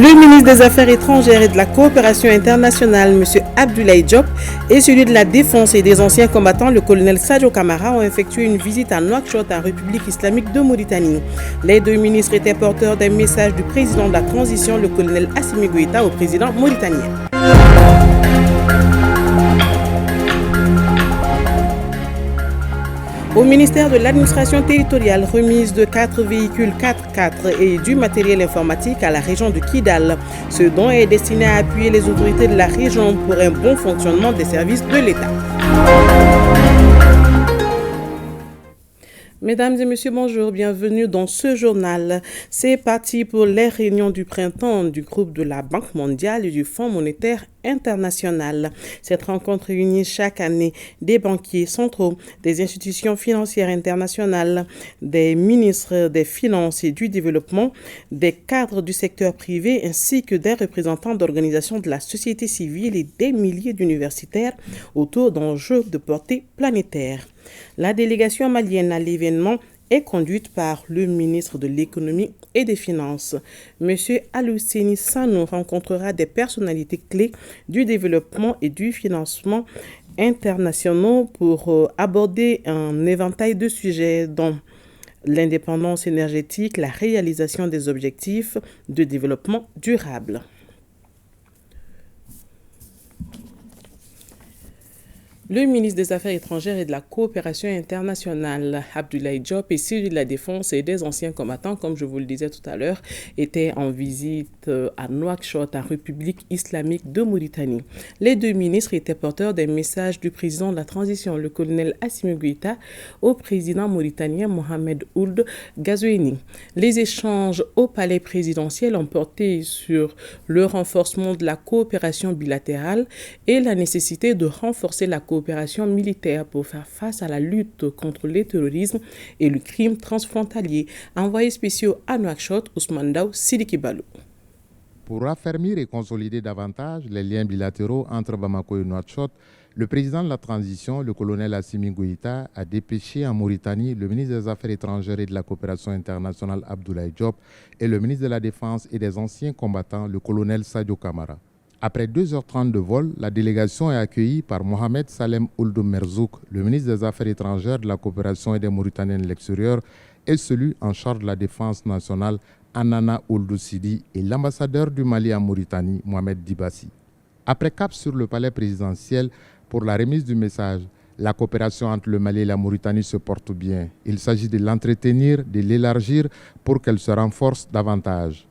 Le ministre des Affaires étrangères et de la coopération internationale, M. Abdoulaye Diop, et celui de la Défense et des anciens combattants, le colonel Sadio Camara, ont effectué une visite à Nouakchott, en République islamique de Mauritanie. Les deux ministres étaient porteurs d'un message du président de la transition, le colonel Assimi Goïta, au président mauritanien. Au ministère de l'administration territoriale, remise de 4 véhicules 4x4 et du matériel informatique à la région de Kidal. Ce don est destiné à appuyer les autorités de la région pour un bon fonctionnement des services de l'État. Mesdames et messieurs, bonjour, bienvenue dans ce journal. C'est parti pour les réunions du printemps du groupe de la Banque mondiale et du Fonds monétaire international. Cette rencontre réunit chaque année des banquiers centraux, des institutions financières internationales, des ministres des Finances et du Développement, des cadres du secteur privé ainsi que des représentants d'organisations de la société civile et des milliers d'universitaires autour d'enjeux de portée planétaire. La délégation malienne à l'événement est conduite par le ministre de l'Économie et des Finances. M. Alouseni Sanou rencontrera des personnalités clés du développement et du financement internationaux pour aborder un éventail de sujets dont l'indépendance énergétique, la réalisation des objectifs de développement durable. Le ministre des Affaires étrangères et de la coopération internationale, Abdoulaye Diop, et celui de la Défense et des anciens combattants, comme je vous le disais tout à l'heure, étaient en visite à Nouakchott, en République islamique de Mauritanie. Les deux ministres étaient porteurs d'un message du président de la transition, le colonel Assimi Goïta, au président mauritanien Mohamed Ould Ghazoueni. Les échanges au palais présidentiel ont porté sur le renforcement de la coopération bilatérale et la nécessité de renforcer la coopération militaire pour faire face à la lutte contre le terrorisme et le crime transfrontalier. Envoyé spécial à Nouakchott, Ousmane Daou Sidiki Balou. Pour raffermir et consolider davantage les liens bilatéraux entre Bamako et Nouakchott, le président de la transition, le colonel Assimi Goïta, a dépêché en Mauritanie le ministre des Affaires étrangères et de la coopération internationale Abdoulaye Diop et le ministre de la Défense et des anciens combattants, le colonel Sadio Camara. Après 2h30 de vol, la délégation est accueillie par Mohamed Salem Ould Merzouk, le ministre des Affaires étrangères, de la coopération et des Mauritaniens de l'extérieur, et celui en charge de la défense nationale, Anana Ould Sidi, et l'ambassadeur du Mali en Mauritanie, Mohamed Dibassi. Après cap sur le palais présidentiel pour la remise du message, la coopération entre le Mali et la Mauritanie se porte bien. Il s'agit de l'entretenir, de l'élargir pour qu'elle se renforce davantage.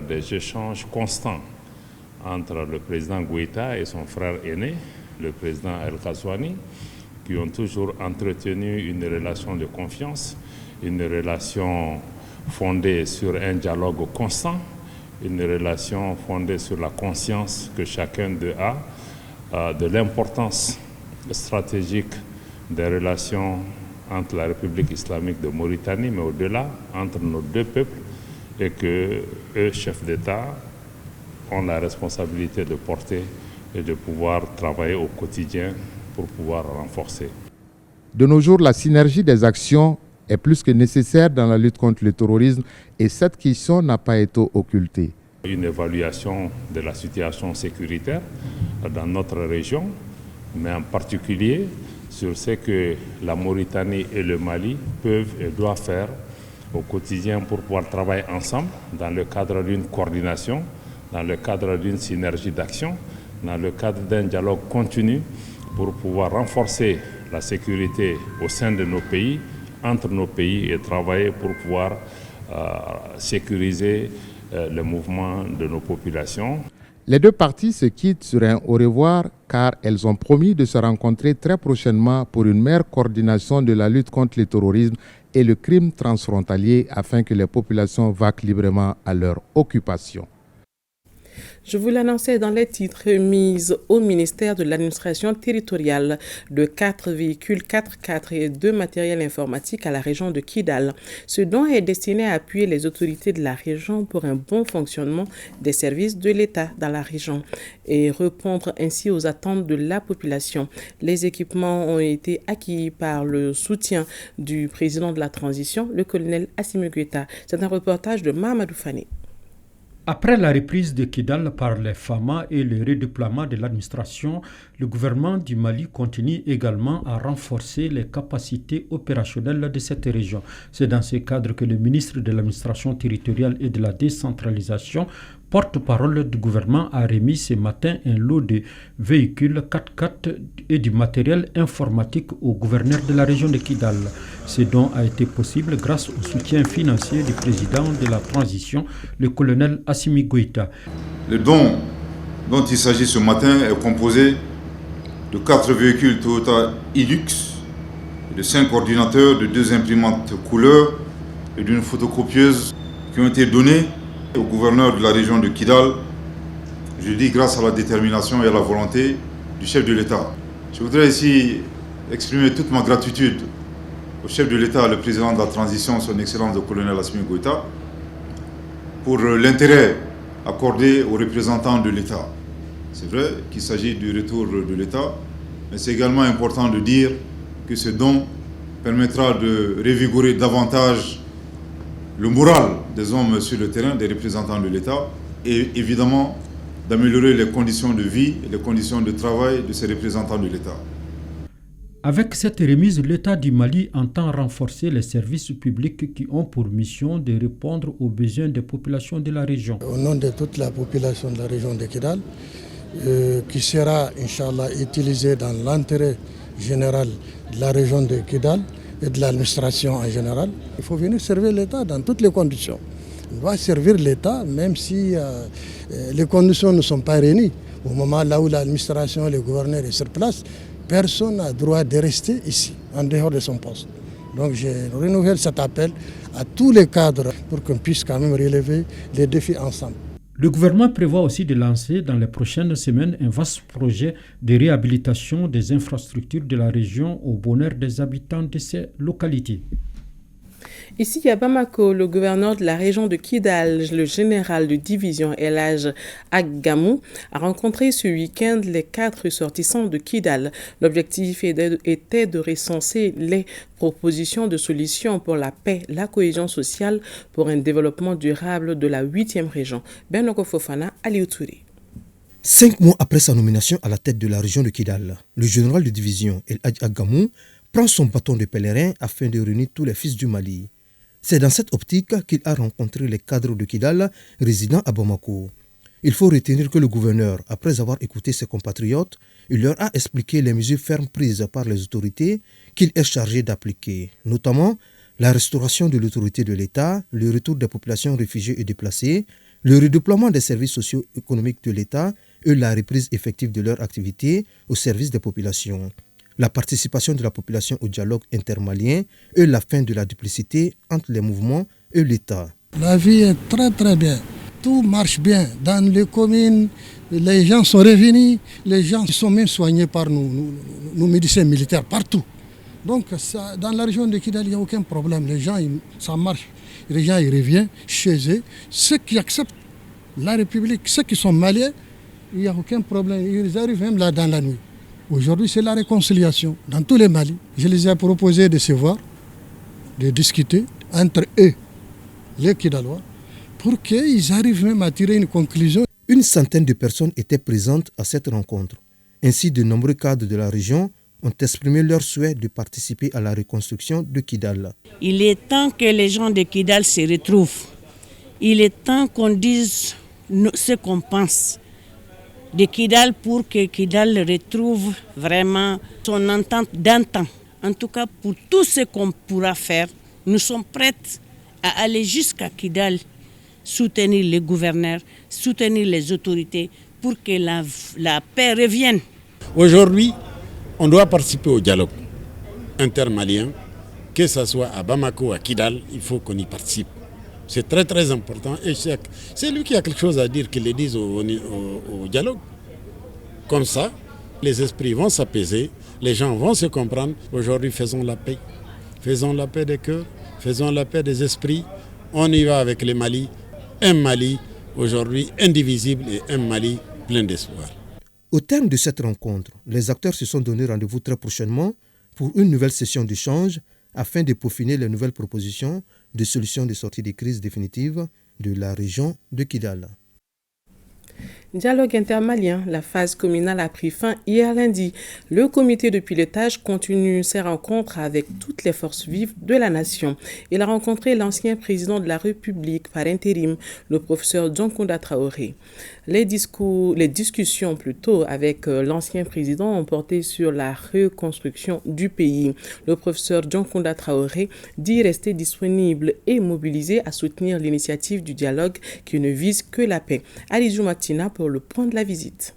Des échanges constants entre le président Goïta et son frère aîné, le président El Ghazouani, qui ont toujours entretenu une relation de confiance, une relation fondée sur un dialogue constant, une relation fondée sur la conscience que chacun d'eux a de l'importance stratégique des relations entre la République islamique de Mauritanie, mais au-delà, entre nos deux peuples, et que eux, chefs d'État, ont la responsabilité de porter et de pouvoir travailler au quotidien pour pouvoir renforcer. De nos jours, la synergie des actions est plus que nécessaire dans la lutte contre le terrorisme et cette question n'a pas été occultée. Une évaluation de la situation sécuritaire dans notre région, mais en particulier sur ce que la Mauritanie et le Mali peuvent et doivent faire au quotidien pour pouvoir travailler ensemble dans le cadre d'une coordination, dans le cadre d'une synergie d'action, dans le cadre d'un dialogue continu pour pouvoir renforcer la sécurité au sein de nos pays, entre nos pays et travailler pour pouvoir sécuriser le mouvement de nos populations. Les deux parties se quittent sur un au revoir car elles ont promis de se rencontrer très prochainement pour une meilleure coordination de la lutte contre le terrorisme et le crime transfrontalier afin que les populations vaquent librement à leur occupation. Je vous l'annonçais dans les titres mis au ministère de l'administration territoriale de 4 véhicules 4x4 et 2 matériels informatiques à la région de Kidal. Ce don est destiné à appuyer les autorités de la région pour un bon fonctionnement des services de l'État dans la région et répondre ainsi aux attentes de la population. Les équipements ont été acquis par le soutien du président de la transition, le colonel Assimi Goïta. C'est un reportage de Mahamadou Fane. Après la reprise de Kidal par les FAMA et le redéploiement de l'administration, le gouvernement du Mali continue également à renforcer les capacités opérationnelles de cette région. C'est dans ce cadre que le ministre de l'administration territoriale et de la décentralisation, porte-parole du gouvernement, a remis ce matin un lot de véhicules 4x4 et du matériel informatique au gouverneur de la région de Kidal. Ce don a été possible grâce au soutien financier du président de la transition, le colonel Assimi Goïta. Le don dont il s'agit ce matin est composé de 4 véhicules Toyota Hilux, de 5 ordinateurs, de 2 imprimantes couleur et d'une photocopieuse qui ont été donnés au gouverneur de la région de Kidal, je dis grâce à la détermination et à la volonté du chef de l'État. Je voudrais ici exprimer toute ma gratitude au chef de l'État, le président de la transition, son Excellence le colonel Assimi Goïta, pour l'intérêt accordé aux représentants de l'État. C'est vrai qu'il s'agit du retour de l'État, mais c'est également important de dire que ce don permettra de revigorer davantage le moral des hommes sur le terrain, des représentants de l'État, et évidemment d'améliorer les conditions de vie et les conditions de travail de ces représentants de l'État. Avec cette remise, l'État du Mali entend renforcer les services publics qui ont pour mission de répondre aux besoins des populations de la région. Au nom de toute la population de la région de Kidal, qui sera, Inch'Allah, utilisée dans l'intérêt général de la région de Kidal et de l'administration en général, il faut venir servir l'État dans toutes les conditions. On doit servir l'État même si les conditions ne sont pas réunies. Au moment là où l'administration et le gouverneur est sur place, personne n'a droit de rester ici, en dehors de son poste. Donc je renouvelle cet appel à tous les cadres pour qu'on puisse quand même relever les défis ensemble. Le gouvernement prévoit aussi de lancer dans les prochaines semaines un vaste projet de réhabilitation des infrastructures de la région au bonheur des habitants de ces localités. Ici à Bamako, le gouverneur de la région de Kidal, le général de division El Hadj Aggamou, a rencontré ce week-end les 4 ressortissants de Kidal. L'objectif était de recenser les propositions de solutions pour la paix, la cohésion sociale, pour un développement durable de la 8e région. Bernoko Fofana, Aliou Touré. 5 mois après sa nomination à la tête de la région de Kidal, le général de division El Hadj Aggamou prend son bâton de pèlerin afin de réunir tous les fils du Mali. C'est dans cette optique qu'il a rencontré les cadres de Kidal résidant à Bamako. Il faut retenir que le gouverneur, après avoir écouté ses compatriotes, il leur a expliqué les mesures fermes prises par les autorités qu'il est chargé d'appliquer, notamment la restauration de l'autorité de l'État, le retour des populations réfugiées et déplacées, le redéploiement des services socio-économiques de l'État et la reprise effective de leur activité au service des populations, la participation de la population au dialogue intermalien et la fin de la duplicité entre les mouvements et l'État. La vie est très très bien. Tout marche bien. Dans les communes, les gens sont revenus, les gens sont même soignés par nos médecins militaires partout. Donc ça, dans la région de Kidal, il n'y a aucun problème. Les gens, ça marche. Les gens ils reviennent chez eux. Ceux qui acceptent la République, ceux qui sont maliens, il n'y a aucun problème. Ils arrivent même là dans la nuit. Aujourd'hui, c'est la réconciliation dans tous les Mali. Je les ai proposé de se voir, de discuter entre eux, les Kidalois, pour qu'ils arrivent même à tirer une conclusion. Une centaine de personnes étaient présentes à cette rencontre. Ainsi, de nombreux cadres de la région ont exprimé leur souhait de participer à la reconstruction de Kidal. Il est temps que les gens de Kidal se retrouvent. Il est temps qu'on dise ce qu'on pense de Kidal pour que Kidal retrouve vraiment son entente d'antan. En tout cas, pour tout ce qu'on pourra faire, nous sommes prêts à aller jusqu'à Kidal, soutenir les gouverneurs, soutenir les autorités pour que la paix revienne. Aujourd'hui, on doit participer au dialogue intermalien, que ce soit à Bamako ou à Kidal, il faut qu'on y participe. C'est très très important et c'est lui qui a quelque chose à dire, qu'il le dise au dialogue. Comme ça, les esprits vont s'apaiser, les gens vont se comprendre. Aujourd'hui, faisons la paix. Faisons la paix des cœurs, faisons la paix des esprits. On y va avec le Mali. Un Mali aujourd'hui indivisible et un Mali plein d'espoir. Au terme de cette rencontre, les acteurs se sont donné rendez-vous très prochainement pour une nouvelle session d'échange afin de peaufiner les nouvelles propositions de solutions de sortie des crises définitives de la région de Kidal. Dialogue intermalien, la phase communale a pris fin hier lundi. Le comité de pilotage continue ses rencontres avec toutes les forces vives de la nation. Il a rencontré l'ancien président de la République par intérim, le professeur Dioncounda Traoré. Les discussions plutôt avec l'ancien président ont porté sur la reconstruction du pays. Le professeur Dioncounda Traoré dit rester disponible et mobilisé à soutenir l'initiative du dialogue qui ne vise que la paix. Alizou Maktina pour le point de la visite.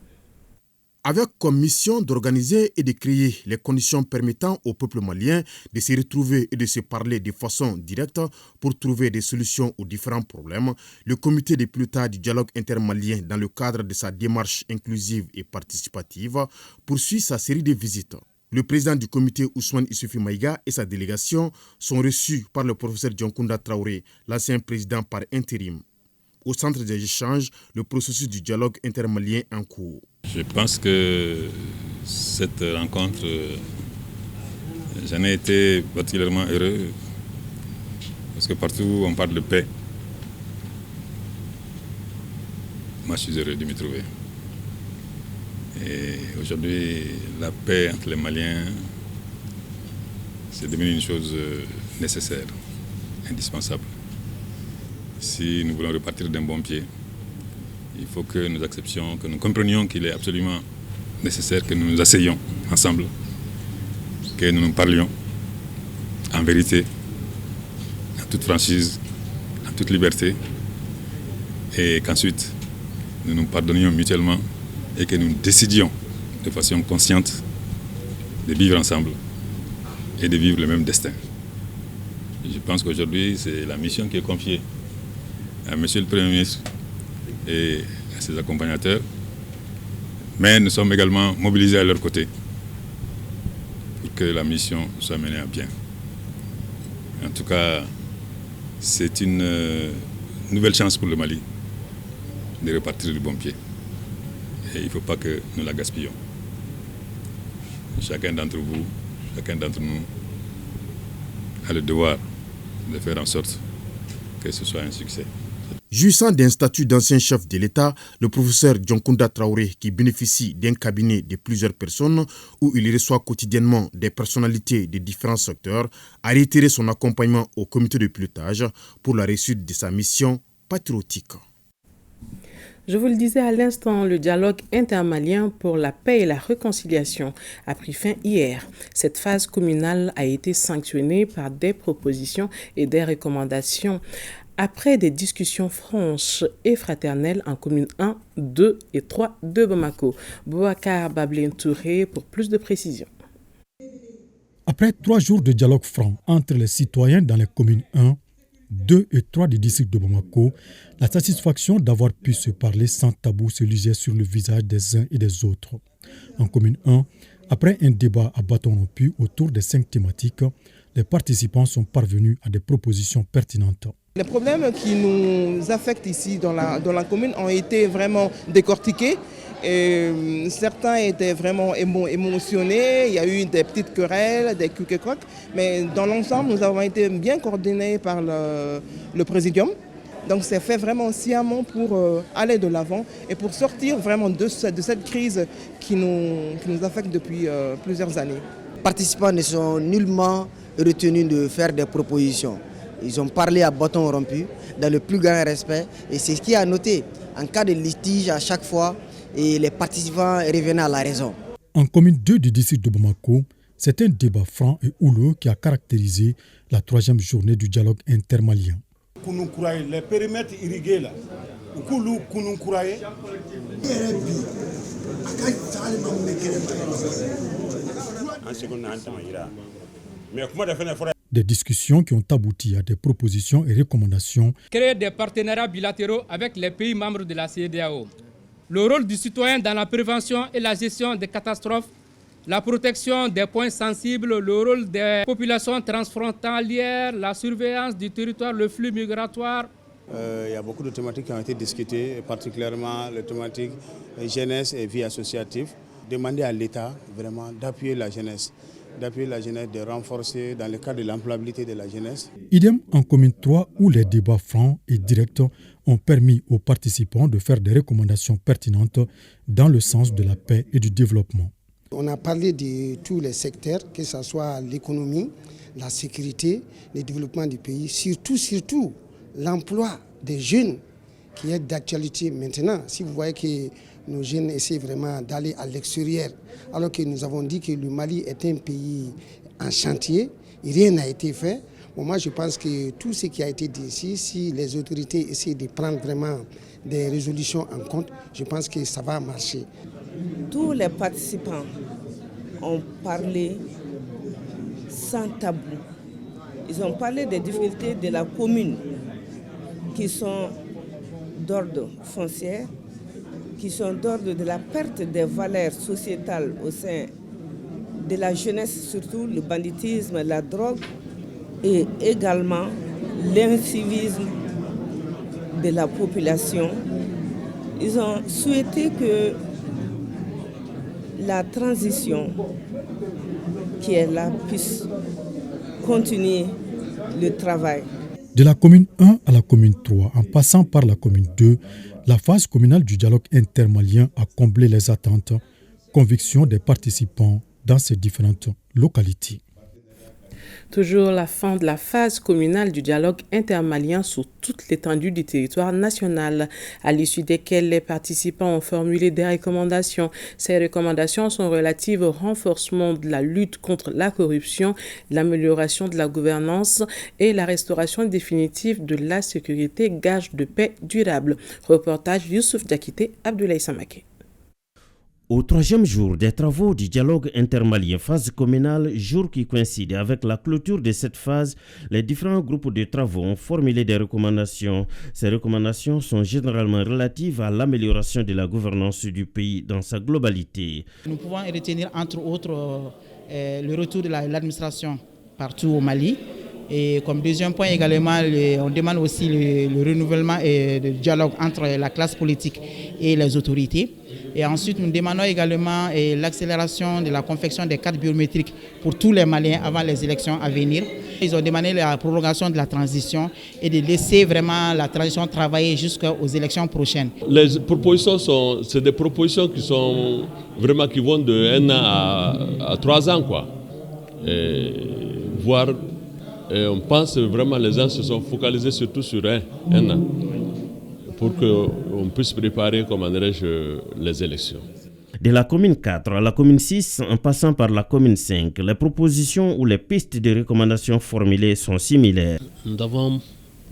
Avec comme mission d'organiser et de créer les conditions permettant au peuple malien de se retrouver et de se parler de façon directe pour trouver des solutions aux différents problèmes, le comité de pilotage du dialogue intermalien, dans le cadre de sa démarche inclusive et participative, poursuit sa série de visites. Le président du comité, Ousmane Issoufou Maïga, et sa délégation sont reçus par le professeur Dioncounda Traoré, l'ancien président par intérim. Au centre des échanges, le processus du dialogue intermalien en cours. Je pense que cette rencontre, j'en ai été particulièrement heureux parce que partout où on parle de paix, moi je suis heureux de m'y trouver. Et aujourd'hui, la paix entre les Maliens, c'est devenu une chose nécessaire, indispensable. Si nous voulons repartir d'un bon pied, il faut que nous acceptions, que nous comprenions qu'il est absolument nécessaire que nous nous asseyions ensemble, que nous nous parlions en vérité, en toute franchise, en toute liberté, et qu'ensuite nous nous pardonnions mutuellement et que nous décidions de façon consciente de vivre ensemble et de vivre le même destin. Je pense qu'aujourd'hui, c'est la mission qui est confiée à Monsieur le Premier ministre et à ses accompagnateurs, mais nous sommes également mobilisés à leur côté pour que la mission soit menée à bien. En tout cas, c'est une nouvelle chance pour le Mali de repartir du bon pied. Et il ne faut pas que nous la gaspillons. Chacun d'entre vous, chacun d'entre nous a le devoir de faire en sorte que ce soit un succès. Jouissant d'un statut d'ancien chef de l'État, le professeur Dioncounda Traoré, qui bénéficie d'un cabinet de plusieurs personnes où il reçoit quotidiennement des personnalités de différents secteurs, a réitéré son accompagnement au comité de pilotage pour la réussite de sa mission patriotique. Je vous le disais à l'instant, le dialogue intermalien pour la paix et la réconciliation a pris fin hier. Cette phase communale a été sanctionnée par des propositions et des recommandations après des discussions franches et fraternelles en communes 1, 2 et 3 de Bamako. Boubacar Bablin Touré pour plus de précisions. Après 3 jours de dialogue franc entre les citoyens dans les communes 1, 2 et 3 du district de Bamako, la satisfaction d'avoir pu se parler sans tabou se lisait sur le visage des uns et des autres. En commune 1, après un débat à bâton rompu autour des 5 thématiques, les participants sont parvenus à des propositions pertinentes. Les problèmes qui nous affectent ici dans la commune ont été vraiment décortiqués. Et certains étaient vraiment émotionnés, il y a eu des petites querelles, des cuquecoques, mais dans l'ensemble, nous avons été bien coordonnés par le présidium. Donc c'est fait vraiment sciemment pour aller de l'avant et pour sortir vraiment de cette crise qui nous affecte depuis plusieurs années. Les participants ne sont nullement retenus de faire des propositions. Ils ont parlé à bâton rompu, dans le plus grand respect. Et c'est ce qui est à noter. En cas de litige, à chaque fois, et les participants revenaient à la raison. En commune 2 du district de Bamako, c'est un débat franc et houleux qui a caractérisé la 3e journée du dialogue intermalien. Les périmètres irrigués là, des discussions qui ont abouti à des propositions et recommandations. Créer des partenariats bilatéraux avec les pays membres de la CEDEAO. Le rôle du citoyen dans la prévention et la gestion des catastrophes, la protection des points sensibles, le rôle des populations transfrontalières, la surveillance du territoire, le flux migratoire. Il y a beaucoup de thématiques qui ont été discutées, particulièrement les thématiques jeunesse et vie associative. Demander à l'État vraiment d'appuyer la jeunesse d'appuyer la jeunesse, de renforcer dans le cadre de l'employabilité de la jeunesse. Idem en commune 3 où les débats francs et directs ont permis aux participants de faire des recommandations pertinentes dans le sens de la paix et du développement. On a parlé de tous les secteurs, que ce soit l'économie, la sécurité, le développement du pays, surtout l'emploi des jeunes qui est d'actualité maintenant. Si vous voyez que nos jeunes essaient vraiment d'aller à l'extérieur, alors que nous avons dit que le Mali est un pays en chantier, et rien n'a été fait. Bon, moi je pense que tout ce qui a été dit ici, si les autorités essaient de prendre vraiment des résolutions en compte, je pense que ça va marcher. Tous les participants ont parlé sans tabou. Ils ont parlé des difficultés de la commune qui sont d'ordre foncier, qui sont d'ordre de la perte des valeurs sociétales au sein de la jeunesse, surtout le banditisme, la drogue et également l'incivisme de la population. Ils ont souhaité que la transition qui est là puisse continuer le travail. De la commune 1 à la commune 3, en passant par la commune 2, la phase communale du dialogue intermalien a comblé les attentes, convictions des participants dans ces différentes localités. Toujours la fin de la phase communale du dialogue intermalien sur toute l'étendue du territoire national, à l'issue desquelles les participants ont formulé des recommandations. Ces recommandations sont relatives au renforcement de la lutte contre la corruption, l'amélioration de la gouvernance et la restauration définitive de la sécurité, gage de paix durable. Reportage Youssouf Diakité, Abdoulaye Samake. Au troisième jour des travaux du dialogue intermalien phase communale, jour qui coïncide avec la clôture de cette phase, les différents groupes de travaux ont formulé des recommandations. Ces recommandations sont généralement relatives à l'amélioration de la gouvernance du pays dans sa globalité. Nous pouvons retenir entre autres le retour de l'administration partout au Mali. Et comme deuxième point également, on demande aussi le renouvellement et le dialogue entre la classe politique et les autorités. Et ensuite, nous demandons également l'accélération de la confection des cartes biométriques pour tous les Maliens avant les élections à venir. Ils ont demandé la prolongation de la transition et de laisser vraiment la transition travailler jusqu'aux élections prochaines. Les propositions c'est des propositions qui sont vraiment qui vont de 1 an à 3 ans, quoi. Voire, on pense vraiment les gens se sont focalisés surtout sur un an, pour qu'on puisse préparer, comment dirais-je, les élections. De la commune 4 à la commune 6, en passant par la commune 5, les propositions ou les pistes de recommandations formulées sont similaires. Nous avons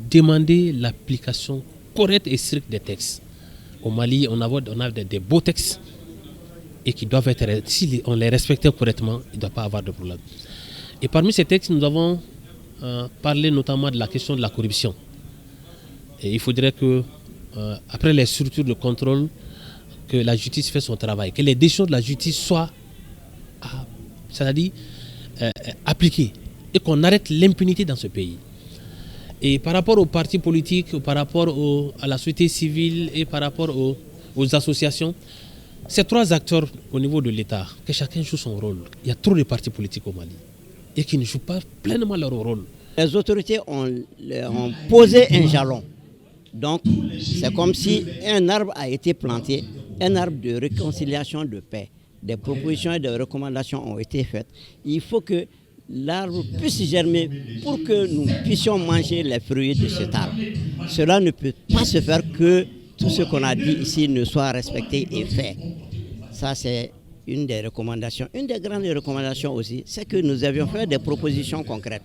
demandé l'application correcte et stricte des textes. Au Mali, on a des beaux textes et qui doivent être, si on les respecte correctement, il ne doit pas avoir de problème. Et parmi ces textes, nous avons parlé notamment de la question de la corruption. Et il faudrait que après les structures de contrôle, que la justice fait son travail, que les décisions de la justice soient appliquées et qu'on arrête l'impunité dans ce pays. Et par rapport aux partis politiques, par rapport à la société civile et par rapport aux associations, ces trois acteurs au niveau de l'État, que chacun joue son rôle. Il y a trop de partis politiques au Mali et qui ne jouent pas pleinement leur rôle. Les autorités ont posé un jalon. Donc, c'est comme si un arbre a été planté, un arbre de réconciliation, de paix. Des propositions et des recommandations ont été faites. Il faut que l'arbre puisse germer pour que nous puissions manger les fruits de cet arbre. Cela ne peut pas se faire que tout ce qu'on a dit ici ne soit respecté et fait. Ça, c'est une des recommandations. Une des grandes recommandations aussi, c'est que nous avions fait des propositions concrètes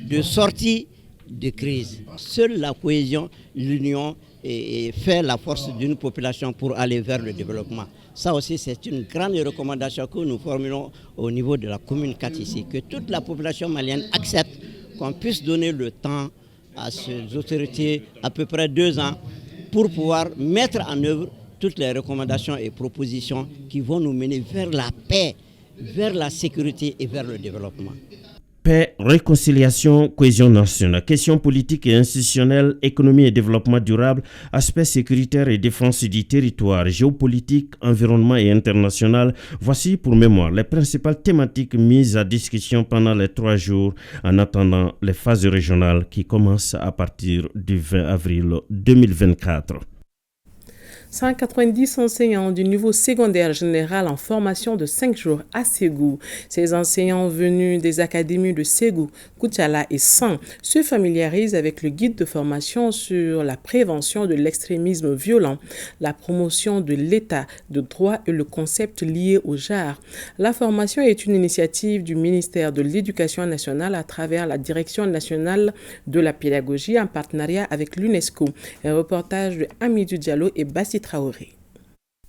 de sortie de crise. Seule la cohésion, l'union fait la force d'une population pour aller vers le développement. Ça aussi, c'est une grande recommandation que nous formulons au niveau de la commune 4 ici, que toute la population malienne accepte qu'on puisse donner le temps à ces autorités, à peu près 2 ans, pour pouvoir mettre en œuvre toutes les recommandations et propositions qui vont nous mener vers la paix, vers la sécurité et vers le développement. Paix, réconciliation, cohésion nationale, questions politiques et institutionnelles, économie et développement durable, aspects sécuritaires et défense du territoire, géopolitique, environnement et international. Voici pour mémoire les principales thématiques mises à discussion pendant les 3 jours en attendant les phases régionales qui commencent à partir du 20 avril 2024. 190 enseignants du niveau secondaire général en formation de 5 jours à Ségou. Ces enseignants venus des académies de Ségou, Koutiala et San se familiarisent avec le guide de formation sur la prévention de l'extrémisme violent, la promotion de l'état de droit et le concept lié au genre. La formation est une initiative du ministère de l'Éducation nationale à travers la Direction nationale de la pédagogie en partenariat avec l'UNESCO. Un reportage de Hamidou Diallo et Bassi Traoré.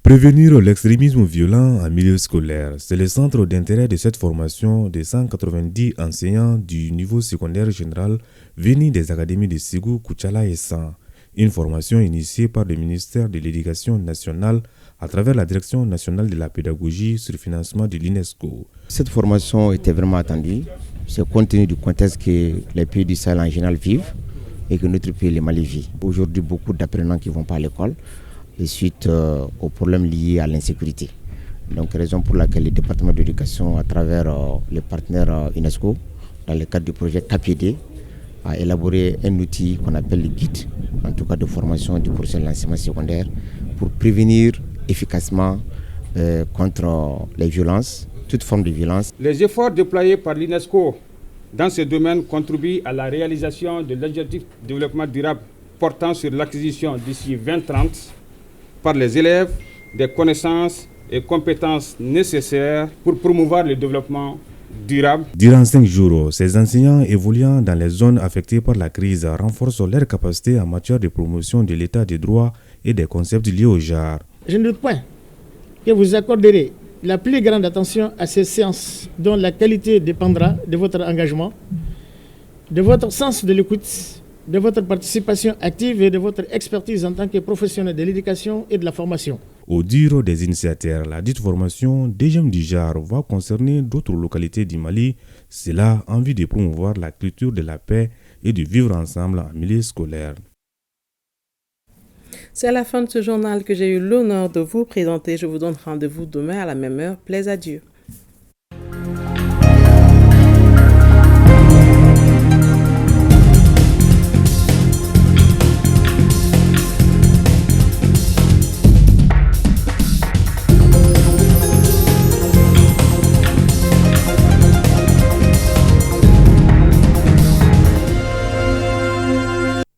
Prévenir l'extrémisme violent en milieu scolaire, c'est le centre d'intérêt de cette formation de 190 enseignants du niveau secondaire général venus des académies de Ségou, Koutiala et San. Une formation initiée par le ministère de l'Éducation nationale à travers la Direction nationale de la pédagogie sur financement de l'UNESCO. Cette formation était vraiment attendue. C'est compte tenu du contexte que les pays du Sahel en général vivent et que notre pays, le Mali, vit. Aujourd'hui, beaucoup d'apprenants qui ne vont pas à l'école et suite aux problèmes liés à l'insécurité. Donc, raison pour laquelle le département d'éducation, à travers les partenaires UNESCO, dans le cadre du projet KPD, a élaboré un outil qu'on appelle le guide, en tout cas de formation du professionnel de l'enseignement secondaire, pour prévenir efficacement contre les violences, toute forme de violence. Les efforts déployés par l'UNESCO dans ce domaine contribuent à la réalisation de l'objectif de développement durable portant sur l'acquisition d'ici 2030 par les élèves des connaissances et compétences nécessaires pour promouvoir le développement durable. Durant 5 jours, ces enseignants évoluant dans les zones affectées par la crise renforcent leurs capacités en matière de promotion de l'état de droit et des concepts liés au genre. Je ne doute point que vous accorderez la plus grande attention à ces séances dont la qualité dépendra de votre engagement, de votre sens de l'écoute, de votre participation active et de votre expertise en tant que professionnel de l'éducation et de la formation. Au dire des initiateurs, la dite formation DGM du genre va concerner d'autres localités du Mali, cela en vue de promouvoir la culture de la paix et de vivre ensemble en milieu scolaire. C'est à la fin de ce journal que j'ai eu l'honneur de vous présenter. Je vous donne rendez-vous demain à la même heure. Plaise à Dieu.